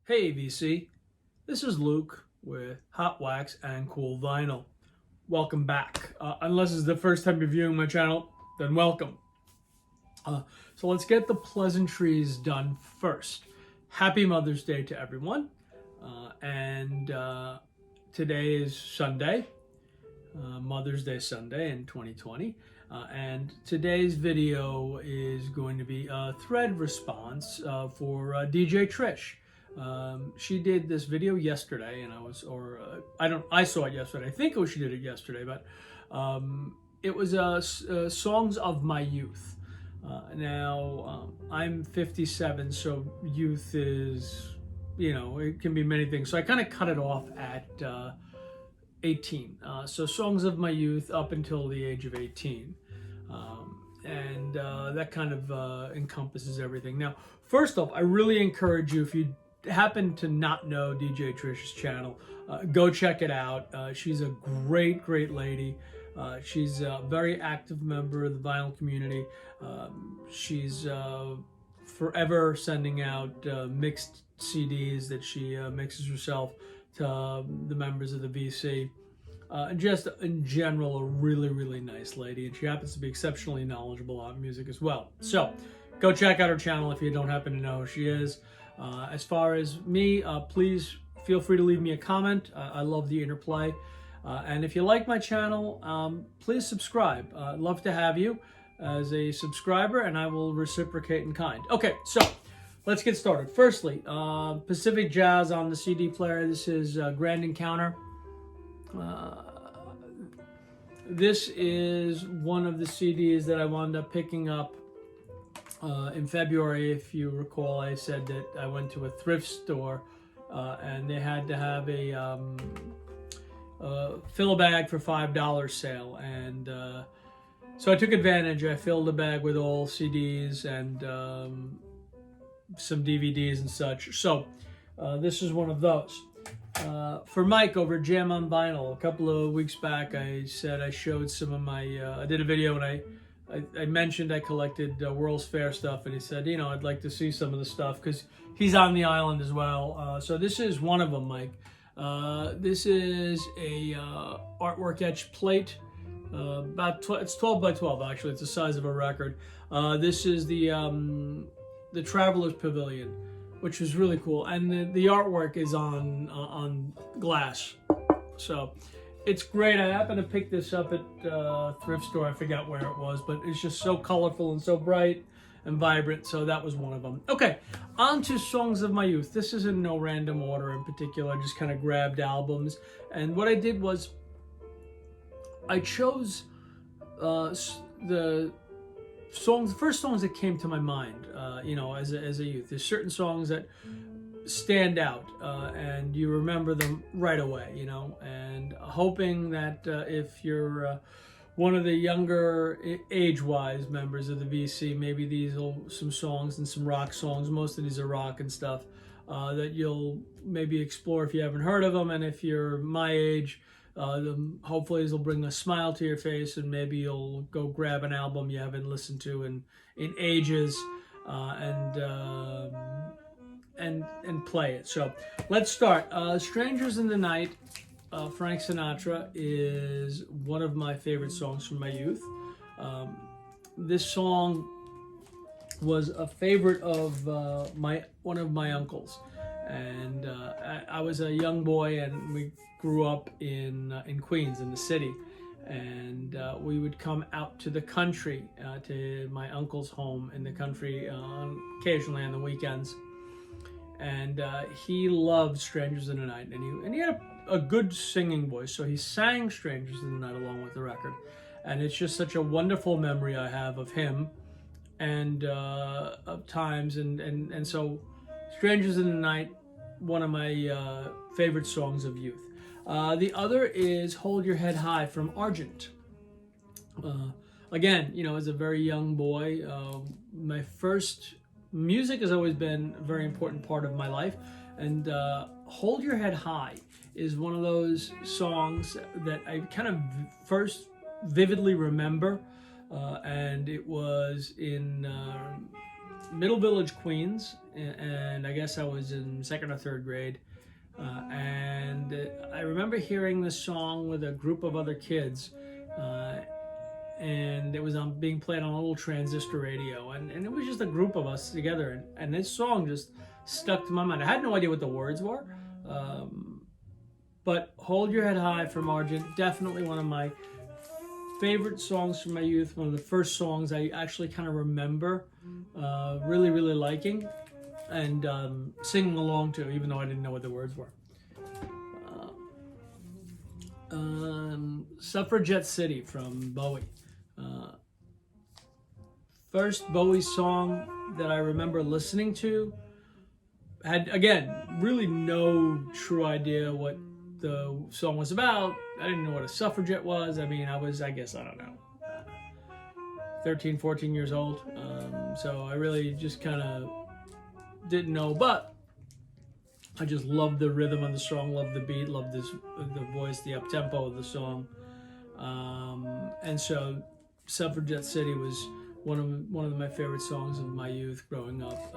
Hey VC, this is Luke with Hot Wax and Cool Vinyl. Welcome back. Unless it's the first time you're viewing my channel, then welcome. So let's get the pleasantries done first. Happy Mother's Day to everyone. And today is Sunday, Mother's Day Sunday in 2020. And today's video is going to be a thread response for DJ Trish. She did this video yesterday, and I saw it yesterday. I think she did it yesterday, but it was songs of my youth. Now I'm 57, so youth is, it can be many things. So I kind of cut it off at 18. So songs of my youth up until the age of 18. And that kind of encompasses everything. Now, first off, I really encourage you, if you happen to not know DJ Trish's channel, go check it out. She's a great lady. She's a very active member of the vinyl community. She's forever sending out mixed CDs that she mixes herself to the members of the VC. Just in general, a really nice lady, and she happens to be exceptionally knowledgeable on music as well. So go check out her channel if you don't happen to know who she is. As far as me, please feel free to leave me a comment. I love the interplay. And if you like my channel, please subscribe. I'd love to have you as a subscriber, and I will reciprocate in kind. Okay, so let's get started. Firstly, Pacific Jazz on the CD player. This is Grand Encounter. This is one of the CDs that I wound up picking up in February. If you recall, I said that I went to a thrift store and they had to have a fill a bag for $5 sale, and so I took advantage. I filled a bag with all CDs and some DVDs and such. So this is one of those. For Mike over Jam on Vinyl, a couple of weeks back, I said I showed some of my, I did a video and I mentioned I collected World's Fair stuff, and he said, I'd like to see some of the stuff because he's on the island as well. So this is one of them, Mike. This is a artwork etched plate. It's 12 by 12 actually. It's the size of a record. This is the Traveler's Pavilion, which is really cool, and the artwork is on glass, so it's great. I happened to pick this up at a thrift store. I forgot where it was, but it's just so colorful and so bright and vibrant, so that was one of them. Okay, on to songs of my youth. This is in no random order in particular. I just kind of grabbed albums, and what I did was I chose the first songs that came to my mind, as a youth. There's certain songs that stand out, and you remember them right away, and hoping that if you're one of the younger age-wise members of the VC, maybe these are some songs and some rock songs. Most of these are rock and stuff that you'll maybe explore if you haven't heard of them, and if you're my age, hopefully these will bring a smile to your face, and maybe you'll go grab an album you haven't listened to in ages, and play it. So let's start. Strangers in the Night, Frank Sinatra, is one of my favorite songs from my youth. This song was a favorite of one of my uncles, and I was a young boy, and we grew up in Queens, in the city, and we would come out to the country, to my uncle's home in the country, occasionally on the weekends, and he loved Strangers in the Night, and he had a good singing voice, so he sang Strangers in the Night along with the record, and it's just such a wonderful memory I have of him and of times, and so Strangers in the Night, one of my favorite songs of youth. The other is Hold Your Head High from Argent. Again, as a very young boy, my first music has always been a very important part of my life, and Hold Your Head High is one of those songs that I kind of first vividly remember, and it was in Middle Village, Queens, and I guess I was in second or third grade. And I remember hearing this song with a group of other kids, and it was being played on a little transistor radio, and it was just a group of us together, and this song just stuck to my mind. I had no idea what the words were, but Hold Your Head High from Argent, definitely one of my favorite songs from my youth, one of the first songs I actually kind of remember really, really liking and singing along to, even though I didn't know what the words were. Suffragette City from Bowie. First Bowie song that I remember listening to. Had, again, really no true idea what the song was about. I didn't know what a suffragette was. I mean, I guess, I don't know, 13, 14 years old. So I really just kind of didn't know, but I just loved the rhythm of the song, loved the beat, loved the voice, the up-tempo of the song. And so Suffragette City was one of my favorite songs of my youth growing up.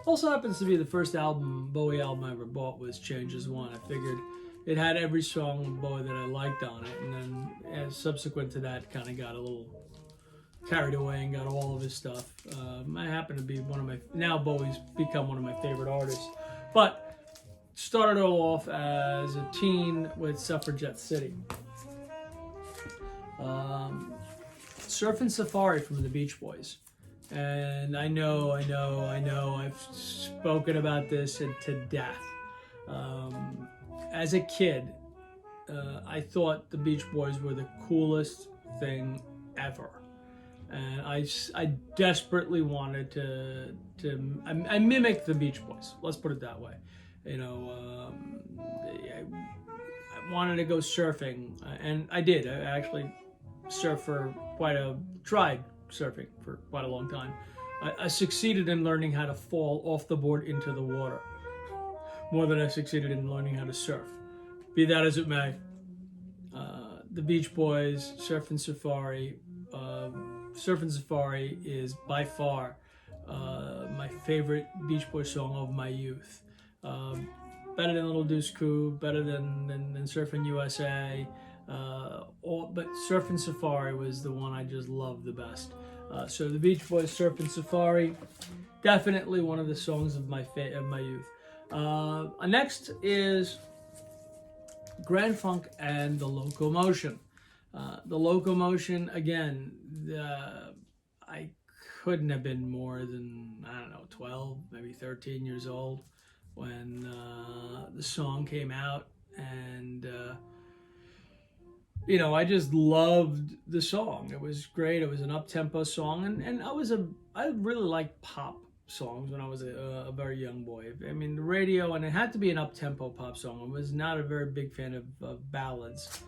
Also happens to be the first Bowie album I ever bought was Changes One. I figured it had every song of Bowie that I liked on it, and then as subsequent to that, kind of got a little carried away and got all of his stuff. I happen to be now Bowie's become one of my favorite artists, but started all off as a teen with Suffragette City. Surfin Safari from the Beach Boys. And I know, I've spoken about this to death. As a kid, I thought the Beach Boys were the coolest thing ever. And I desperately wanted I mimicked the Beach Boys, let's put it that way. You know, I wanted to go surfing, and I did. I actually tried surfing for quite a long time. I succeeded in learning how to fall off the board into the water more than I succeeded in learning how to surf. Be that as it may, the Beach Boys, Surfin Safari. Surfin Safari is by far my favorite Beach Boys song of my youth. Better than Little Deuce Coupe, better than Surfin' USA. But Surfin' Safari was the one I just loved the best. So the Beach Boys, Surfin' Safari, definitely one of the songs of my youth. Next is Grand Funk and the Locomotion. The Locomotion, again, I couldn't have been more than, 12, maybe 13 years old when the song came out, and I just loved the song. It was great. It was an up-tempo song, and I really liked pop songs when I was a very young boy. I mean, the radio, and it had to be an up-tempo pop song. I was not a very big fan of ballads,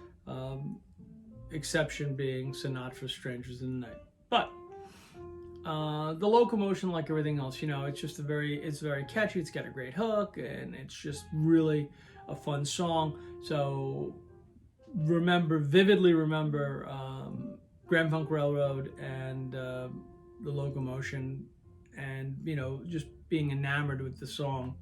exception being Sinatra's Strangers in the Night. But the Locomotion, like everything else, it's just it's very catchy. It's got a great hook, and it's just really a fun song. So vividly remember Grand Funk Railroad and the Locomotion, and just being enamored with the song.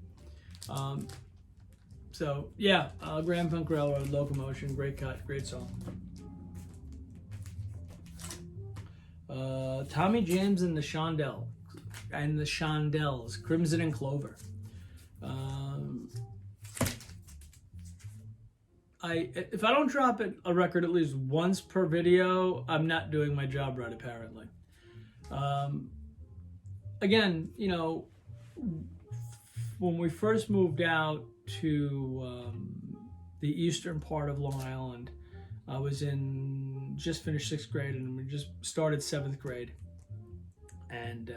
So yeah, Grand Funk Railroad, Locomotion, great cut, great song. Tommy James and the Shondells, Crimson and Clover. If I don't drop a record at least once per video, I'm not doing my job right, apparently. Again, when we first moved out to the eastern part of Long Island, I was just finished 6th grade, and we just started 7th grade, and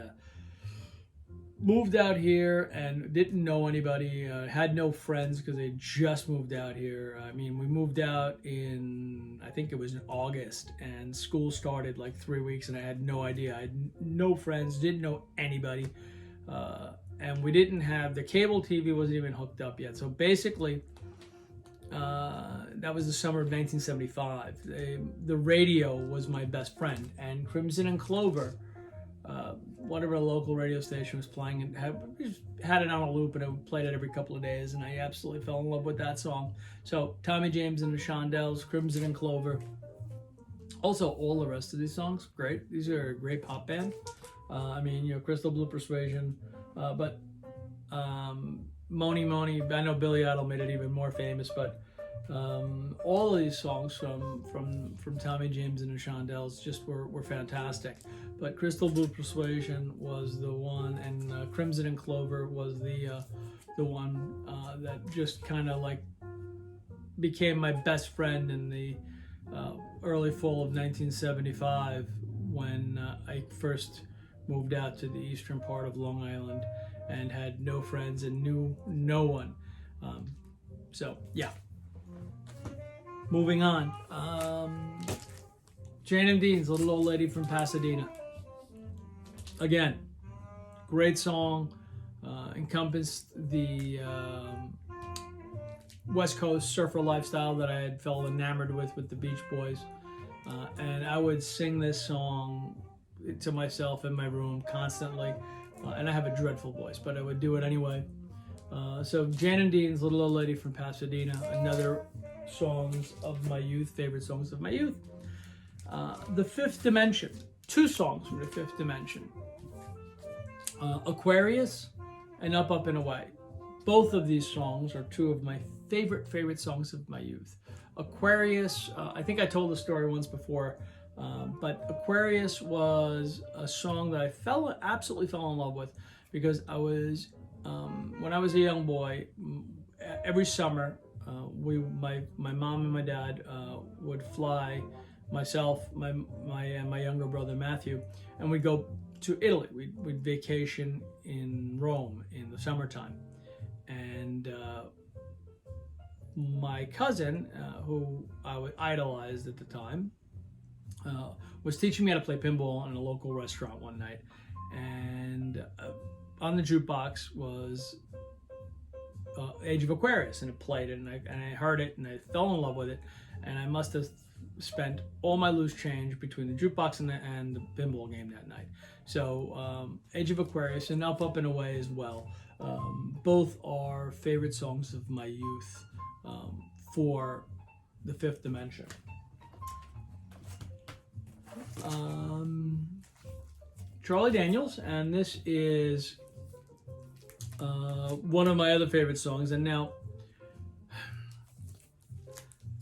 moved out here and didn't know anybody, had no friends because they just moved out here. I mean, we moved out I think it was in August, and school started like 3 weeks, and I had no idea. I had no friends, didn't know anybody, and we didn't have, the cable TV wasn't even hooked up yet. So basically, that was the summer of 1975. The radio was my best friend, and Crimson and Clover whatever local radio station was playing, and had it on a loop, and I played it every couple of days, and I absolutely fell in love with that song. So Tommy James and the Shondells, Crimson and Clover. Also, all the rest of these songs, great. These are a great pop band. I mean, Crystal Blue Persuasion, but Moni Moni, I know Billy Idol made it even more famous, but all of these songs from Tommy James and the Shondells just were fantastic. But Crystal Blue Persuasion was the one, and Crimson and Clover was the one that just kind of like became my best friend in the early fall of 1975 when I first moved out to the eastern part of Long Island and had no friends and knew no one. So yeah. Moving on. Jane and Dean's Little Old Lady from Pasadena. Again, great song. Encompassed the West Coast surfer lifestyle that I had fell enamored with the Beach Boys. And I would sing this song to myself in my room constantly. And I have a dreadful voice, but I would do it anyway. So Jan and Dean's Little Old Lady from Pasadena, another songs of my youth, favorite songs of my youth. The Fifth Dimension, two songs from the Fifth Dimension. Aquarius and Up, Up and Away. Both of these songs are two of my favorite songs of my youth. Aquarius, I think I told the story once before, but Aquarius was a song that I absolutely fell in love with because I was, when I was a young boy, every summer, my mom and my dad would fly myself, my younger brother Matthew, and we'd go to Italy. We'd vacation in Rome in the summertime, and my cousin, who I idolized at the time, was teaching me how to play pinball in a local restaurant one night, and on the jukebox was Age of Aquarius, and it played it, and I heard it, and I fell in love with it, and I must have spent all my loose change between the jukebox and the pinball game that night. So Age of Aquarius and Up, Up and Away as well. Both are favorite songs of my youth for the Fifth Dimension. Charlie Daniels, and this is one of my other favorite songs. And now,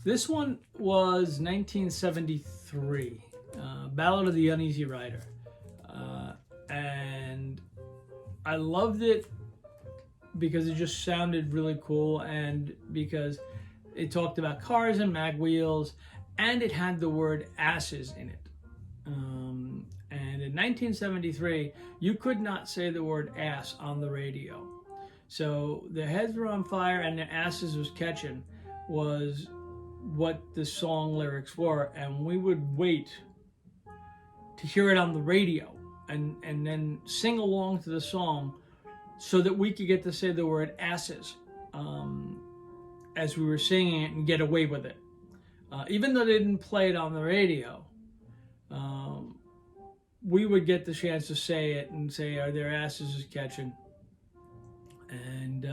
this one was 1973, Ballad of the Uneasy Rider. And I loved it because it just sounded really cool, and because it talked about cars and mag wheels, and it had the word asses in it. And in 1973, you could not say the word ass on the radio. So the heads were on fire and the asses was catching was what the song lyrics were, and we would wait to hear it on the radio and then sing along to the song so that we could get to say the word asses as we were singing it and get away with it. Even though they didn't play it on the radio, we would get the chance to say it and say, are their asses is catching? And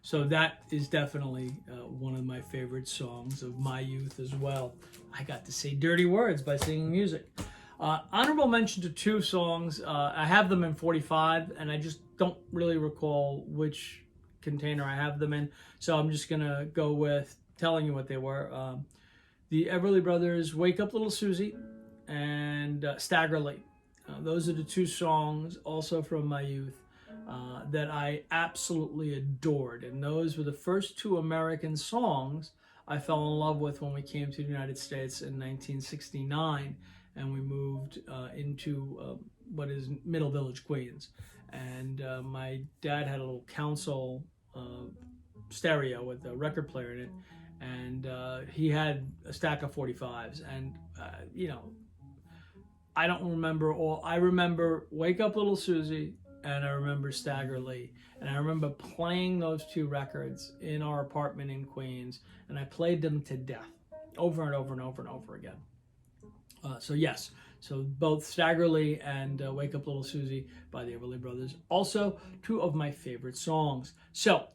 so that is definitely one of my favorite songs of my youth as well. I got to say dirty words by singing music. Honorable mention to two songs. I have them in 45, and I just don't really recall which container I have them in. So I'm just going to go with telling you what they were. The Everly Brothers' Wake Up Little Susie and Staggerly. Those are the two songs also from my youth that I absolutely adored. And those were the first two American songs I fell in love with when we came to the United States in 1969. And we moved into what is Middle Village, Queens. And my dad had a little console stereo with a record player in it. And he had a stack of 45s. And, I don't remember all. I remember Wake Up Little Susie, and I remember Stagger Lee. And I remember playing those two records in our apartment in Queens. And I played them to death, over and over and over and over again. So yes, So both Staggerly and Wake Up Little Susie by the Everly Brothers. Also, two of my favorite songs. So,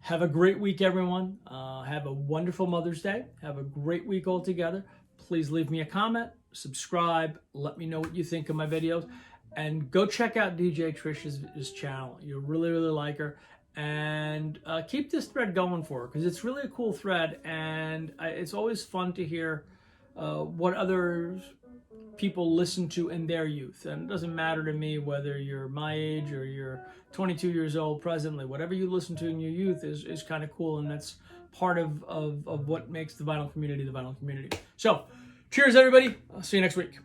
have a great week, everyone. Have a wonderful Mother's Day. Have a great week all together. Please leave me a comment, subscribe, let me know what you think of my videos, and go check out DJ Trish's channel. You'll really, really like her. And keep this thread going for her, because it's really a cool thread, and it's always fun to hear what other people listen to in their youth. And it doesn't matter to me whether you're my age or you're 22 years old presently. Whatever you listen to in your youth is kind of cool, and that's part of what makes the vinyl community the vinyl community. So, cheers, everybody. I'll see you next week.